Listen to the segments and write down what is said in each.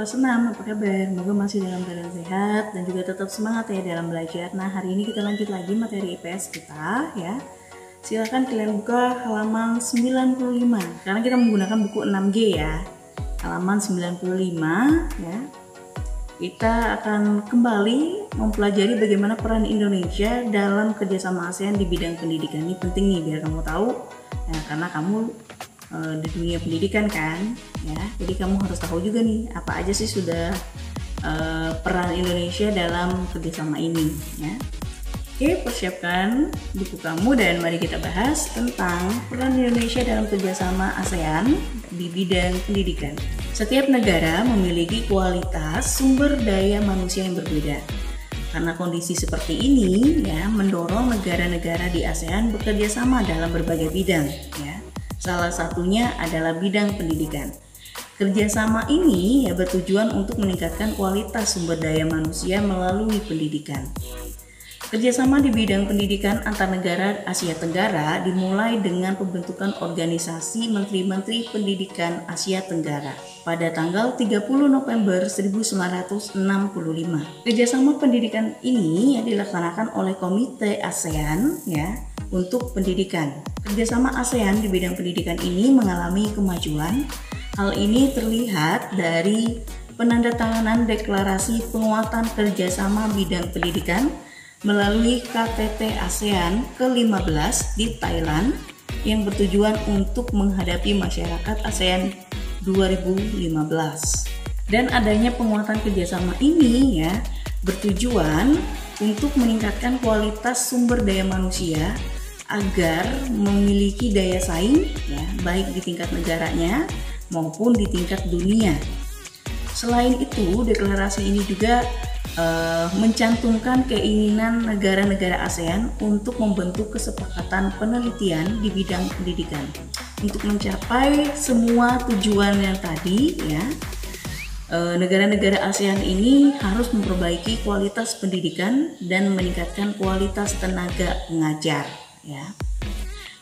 kelas 6, apa kabar? Semoga masih dalam keadaan sehat dan juga tetap semangat ya dalam belajar. Nah, hari ini kita lanjut lagi materi IPS kita ya. Silakan kalian buka halaman 95. Sekarang kita menggunakan buku 6G ya. Halaman 95 ya. Kita akan kembali mempelajari bagaimana peran Indonesia dalam kerjasama ASEAN di bidang pendidikan. Ini penting nih biar kamu tahu ya, karena kamu di dunia pendidikan kan ya, jadi kamu harus tahu juga nih apa aja sih sudah peran Indonesia dalam kerjasama ini ya. Oke, persiapkan buku kamu dan mari kita bahas tentang peran Indonesia dalam kerjasama ASEAN di bidang pendidikan. Setiap negara memiliki kualitas sumber daya manusia yang berbeda. Karena kondisi seperti ini ya mendorong negara-negara di ASEAN bekerja sama dalam berbagai bidang ya. Salah satunya adalah bidang pendidikan. Kerjasama ini ya bertujuan untuk meningkatkan kualitas sumber daya manusia melalui pendidikan. Kerjasama di bidang pendidikan antar negara Asia Tenggara dimulai dengan pembentukan organisasi Menteri-Menteri Pendidikan Asia Tenggara pada tanggal 30 November 1965. Kerjasama pendidikan ini ya dilaksanakan oleh Komite ASEAN ya untuk pendidikan. Kerjasama ASEAN di bidang pendidikan ini mengalami kemajuan. Hal ini terlihat dari penandatanganan deklarasi penguatan kerjasama bidang pendidikan melalui KTT ASEAN ke-15 di Thailand yang bertujuan untuk menghadapi masyarakat ASEAN 2015. Dan adanya penguatan kerjasama ini ya bertujuan untuk meningkatkan kualitas sumber daya manusia agar memiliki daya saing ya, baik di tingkat negaranya maupun di tingkat dunia. Selain itu, deklarasi ini juga mencantumkan keinginan negara-negara ASEAN untuk membentuk kesepakatan penelitian di bidang pendidikan. Untuk mencapai semua tujuan yang tadi ya, negara-negara ASEAN ini harus memperbaiki kualitas pendidikan dan meningkatkan kualitas tenaga pengajar ya.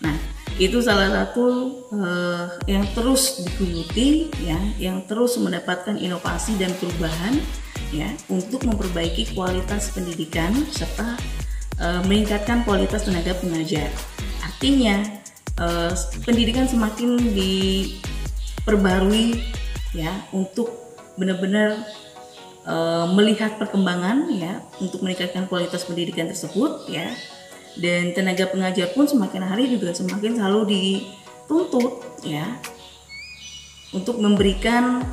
Nah, itu salah satu yang terus digeluti ya, yang terus mendapatkan inovasi dan perubahan ya untuk memperbaiki kualitas pendidikan serta meningkatkan kualitas tenaga pengajar. Artinya pendidikan semakin diperbarui ya untuk benar-benar melihat perkembangan ya untuk meningkatkan kualitas pendidikan tersebut ya. Dan tenaga pengajar pun semakin hari juga semakin selalu dituntut ya untuk memberikan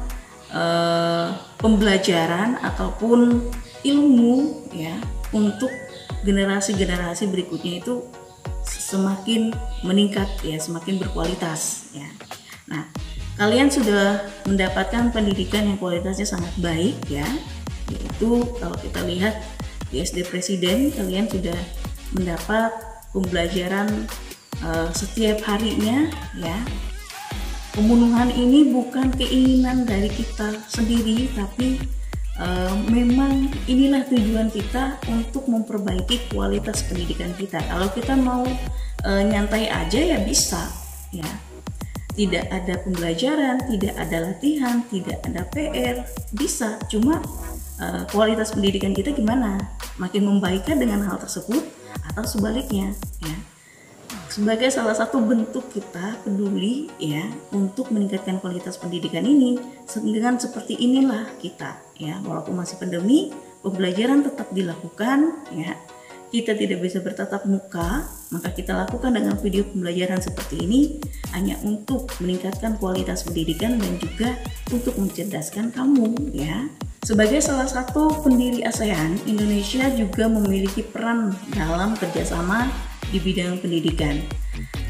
pembelajaran ataupun ilmu ya untuk generasi-generasi berikutnya itu semakin meningkat ya, semakin berkualitas ya. Nah, kalian sudah mendapatkan pendidikan yang kualitasnya sangat baik ya, yaitu kalau kita lihat di SD Presiden kalian sudah mendapat pembelajaran setiap harinya ya. Pembunuhan ini bukan keinginan dari kita sendiri, tapi memang inilah tujuan kita untuk memperbaiki kualitas pendidikan kita. Kalau kita mau nyantai aja ya bisa ya. Tidak ada pembelajaran, tidak ada latihan, tidak ada PR, bisa. Cuma kualitas pendidikan kita gimana? Makin membaikkah dengan hal tersebut atau sebaliknya ya? Sebagai salah satu bentuk kita peduli ya untuk meningkatkan kualitas pendidikan ini, dengan seperti inilah kita ya, walaupun masih pandemi, pembelajaran tetap dilakukan ya. Kita tidak bisa bertatap muka, maka kita lakukan dengan video pembelajaran seperti ini hanya untuk meningkatkan kualitas pendidikan dan juga untuk mencerdaskan kamu ya. Sebagai salah satu pendiri ASEAN, Indonesia juga memiliki peran dalam kerjasama di bidang pendidikan.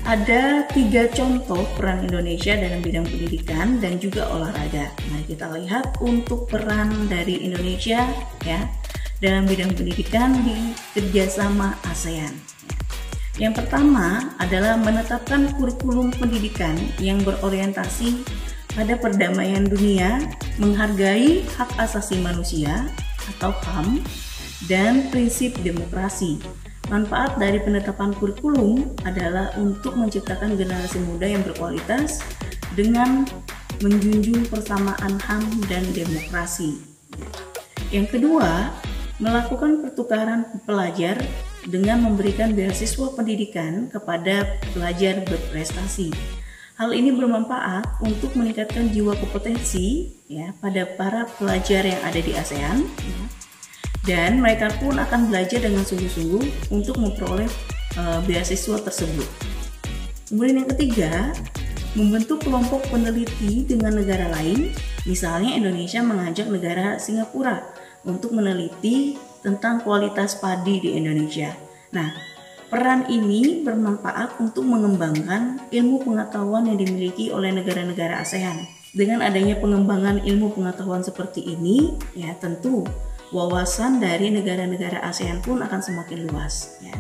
Ada 3 contoh peran Indonesia dalam bidang pendidikan dan juga olahraga. Mari kita lihat untuk peran dari Indonesia ya dalam bidang pendidikan di kerjasama ASEAN. Yang pertama adalah menetapkan kurikulum pendidikan yang berorientasi pada perdamaian dunia, menghargai hak asasi manusia atau HAM, dan prinsip demokrasi. Manfaat dari penetapan kurikulum adalah untuk menciptakan generasi muda yang berkualitas dengan menjunjung persamaan HAM dan demokrasi. Yang kedua, melakukan pertukaran pelajar dengan memberikan beasiswa pendidikan kepada pelajar berprestasi. Hal ini bermanfaat untuk meningkatkan jiwa kompetensi ya pada para pelajar yang ada di ASEAN ya. Dan mereka pun akan belajar dengan sungguh-sungguh untuk memperoleh beasiswa tersebut. Kemudian yang ketiga, membentuk kelompok peneliti dengan negara lain. Misalnya Indonesia mengajak negara Singapura untuk meneliti tentang kualitas padi di Indonesia. Nah, peran ini bermanfaat untuk mengembangkan ilmu pengetahuan yang dimiliki oleh negara-negara ASEAN. Dengan adanya pengembangan ilmu pengetahuan seperti ini, ya tentu wawasan dari negara-negara ASEAN pun akan semakin luas. Ya.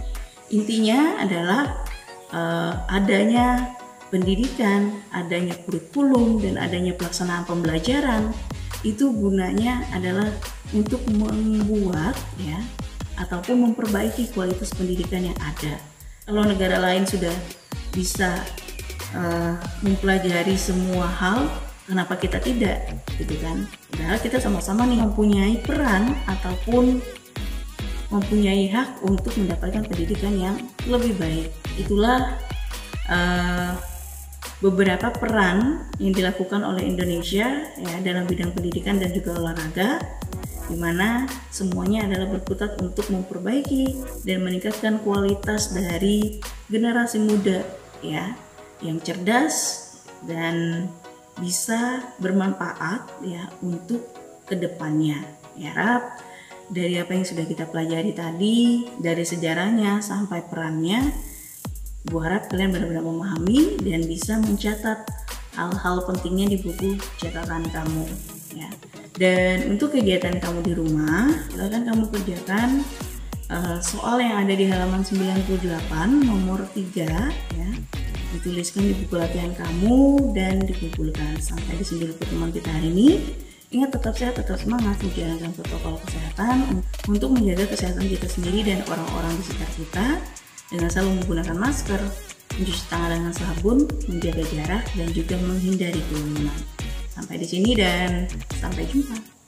Intinya adalah adanya pendidikan, adanya kurikulum, dan adanya pelaksanaan pembelajaran itu gunanya adalah untuk membuat ya ataupun memperbaiki kualitas pendidikan yang ada. Kalau negara lain sudah bisa mempelajari semua hal, kenapa kita tidak, gitu kan? Padahal kita sama-sama nih mempunyai peran ataupun mempunyai hak untuk mendapatkan pendidikan yang lebih baik. Itulah beberapa peran yang dilakukan oleh Indonesia ya dalam bidang pendidikan dan juga olahraga, di mana semuanya adalah berkutat untuk memperbaiki dan meningkatkan kualitas dari generasi muda ya yang cerdas dan bisa bermanfaat ya untuk kedepannya. Ya, harap dari apa yang sudah kita pelajari tadi, dari sejarahnya sampai perannya, gue harap kalian benar-benar memahami dan bisa mencatat hal-hal pentingnya di buku catatan kamu ya. Dan untuk kegiatan kamu di rumah, silakan kamu kerjakan soal yang ada di halaman 98 nomor 3 ya. Dituliskan di buku latihan kamu dan dikumpulkan. Sampai di sini dulu pertemuan kita hari ini. Ingat, tetap sehat, tetap semangat menjalankan protokol kesehatan untuk menjaga kesehatan kita sendiri dan orang-orang di sekitar kita dengan selalu menggunakan masker, mencuci tangan dengan sabun, menjaga jarak, dan juga menghindari kerumunan. Sampai di sini dan sampai jumpa.